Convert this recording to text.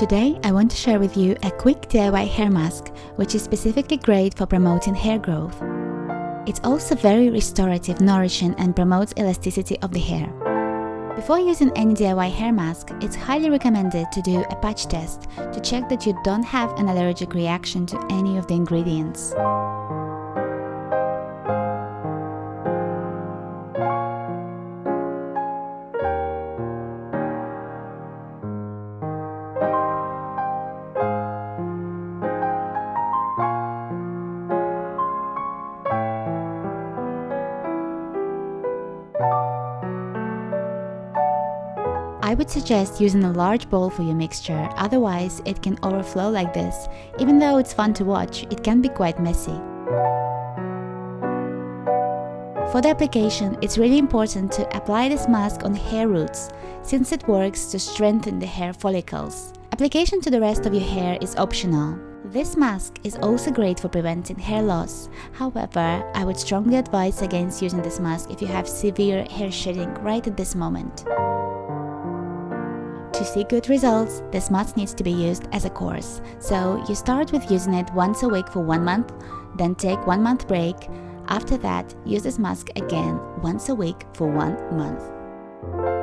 Today I want to share with you a quick DIY hair mask which is specifically great for promoting hair growth. It's also very restorative, nourishing and promotes elasticity of the hair. Before using any DIY hair mask, it's highly recommended to do a patch test to check that you don't have an allergic reaction to any of the ingredients. I would suggest using a large bowl for your mixture, otherwise it can overflow like this. Even though it's fun to watch, it can be quite messy. For the application, it's really important to apply this mask on hair roots, since it works to strengthen the hair follicles. Application to the rest of your hair is optional. This mask is also great for preventing hair loss. However, I would strongly advise against using this mask if you have severe hair shedding right at this moment. To see good results, this mask needs to be used as a course. So you start with using it once a week for 1 month, then take 1 month break. After that, use this mask again once a week for 1 month.